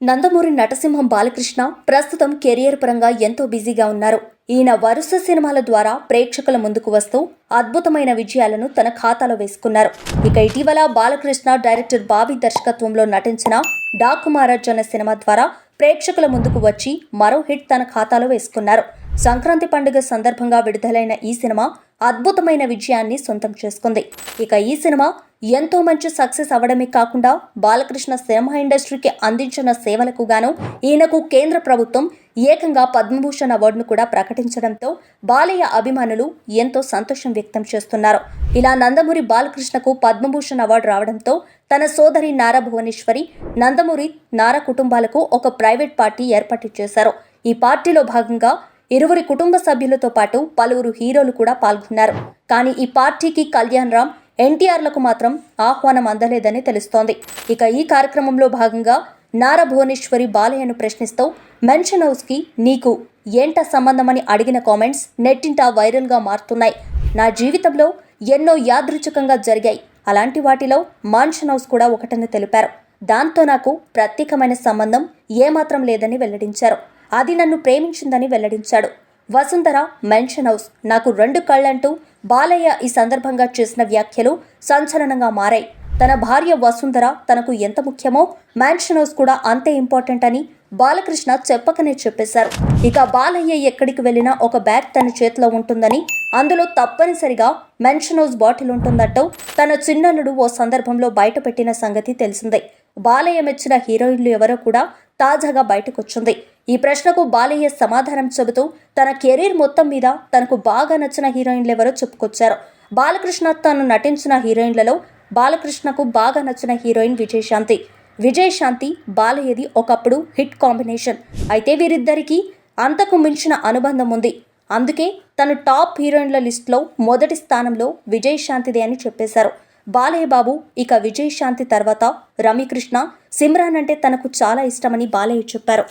నందమూరి నటసింహం బాలకృష్ణ ప్రస్తుతం కెరియర్ పరంగా ఎంతో బిజీగా ఉన్నారు. ఈయన వరుస సినిమాల ద్వారా ప్రేక్షకుల ముందుకు వస్తూ అద్భుతమైన విజయాలను తన ఖాతాలో వేసుకున్నారు. ఇక ఇటీవల బాలకృష్ణ డైరెక్టర్ బాబీ దర్శకత్వంలో నటించిన డాకు మహారాజ్ అనే సినిమా ద్వారా ప్రేక్షకుల ముందుకు వచ్చి మరో హిట్ తన ఖాతాలో వేసుకున్నారు. సంక్రాంతి పండుగ సందర్భంగా విడుదలైన ఈ సినిమా అద్భుతమైన విజయాన్ని సొంతం చేసుకుంది. ఇక ఈ సినిమా ఎంతో మంచి సక్సెస్ అవ్వడమే కాకుండా బాలకృష్ణ సినిమా ఇండస్ట్రీకి అందించిన సేవలకు గాను ఈయనకు కేంద్ర ప్రభుత్వం ఏకంగా పద్మభూషణ్ అవార్డును కూడా ప్రకటించడంతో బాలయ్య అభిమానులు ఎంతో సంతోషం వ్యక్తం చేస్తున్నారు. ఇలా నందమూరి బాలకృష్ణకు పద్మభూషణ్ అవార్డు రావడంతో తన సోదరి నారా భువనేశ్వరి, నందమూరి నారా కుటుంబాలకు ఒక ప్రైవేట్ పార్టీ ఏర్పాటు చేశారు. ఈ పార్టీలో భాగంగా ఇరువురి కుటుంబ సభ్యులతో పాటు పలువురు హీరోలు కూడా పాల్గొన్నారు. కానీ ఈ పార్టీకి కళ్యాణ్ రామ్, ఎన్టీఆర్లకు మాత్రం ఆహ్వానం అందలేదని తెలుస్తోంది. ఇక ఈ కార్యక్రమంలో భాగంగా నారా భువనేశ్వరి బాలయ్యను ప్రశ్నిస్తూ మెన్షన్ హౌస్కి నీకు ఏంట సంబంధమని అడిగిన కామెంట్స్ నెట్టింట వైరల్గా మారుతున్నాయి. నా జీవితంలో ఎన్నో యాదృచ్ఛికంగా జరిగాయి. అలాంటి వాటిలో మెన్షన్ హౌస్ కూడా ఒకటని తెలిపారు. దాంతో నాకు ప్రత్యేకమైన సంబంధం ఏమాత్రం లేదని వెల్లడించారు. అది నన్ను ప్రేమించిందని వెల్లడించాడు. వసుంధర, మెన్షన్ హౌస్ నాకు 2 కళ్ళంటూ బాలయ్య ఈ సందర్భంగా చేసిన వ్యాఖ్యలు సంచలనంగా మారాయి. తన భార్య వసుంధర తనకు ఎంత ముఖ్యమో మెన్షన్ హౌస్ కూడా అంతే ఇంపార్టెంట్ అని బాలకృష్ణ చెప్పకనే చెప్పేశారు. ఇక బాలయ్య ఎక్కడికి వెళ్ళినా ఒక బ్యాగ్ తన చేతిలో ఉంటుందని, అందులో తప్పనిసరిగా మెన్షన్ హౌస్ బాటిల్ ఉంటుందంటూ తన చిన్నల్లుడు ఓ సందర్భంలో బయటపెట్టిన సంగతి తెలిసిందే. బాలయ్య మెచ్చిన హీరోయిన్లు ఎవరో కూడా తాజాగా బయటకొచ్చింది. ఈ ప్రశ్నకు బాలయ్య సమాధానం చెబుతూ తన కెరీర్ మొత్తం మీద తనకు బాగా నచ్చిన హీరోయిన్లు ఎవరో చెప్పుకొచ్చారు. బాలకృష్ణ తాను నటించిన హీరోయిన్లలో బాలకృష్ణకు బాగా నచ్చిన హీరోయిన్ విజయశాంతి. విజయశాంతి బాలయ్యది ఒకప్పుడు హిట్ కాంబినేషన్. అయితే వీరిద్దరికీ అంతకు మించిన అనుబంధం ఉంది. అందుకే తను టాప్ హీరోయిన్ల లిస్టులో మొదటి స్థానంలో విజయశాంతిదే అని చెప్పేశారు. బాలయ్య బాబు ఇక విజయశాంతి తర్వాత రమ్యకృష్ణ, సిమ్రాన్ అంటే తనకు చాలా ఇష్టమని బాలయ్య చెప్పారు.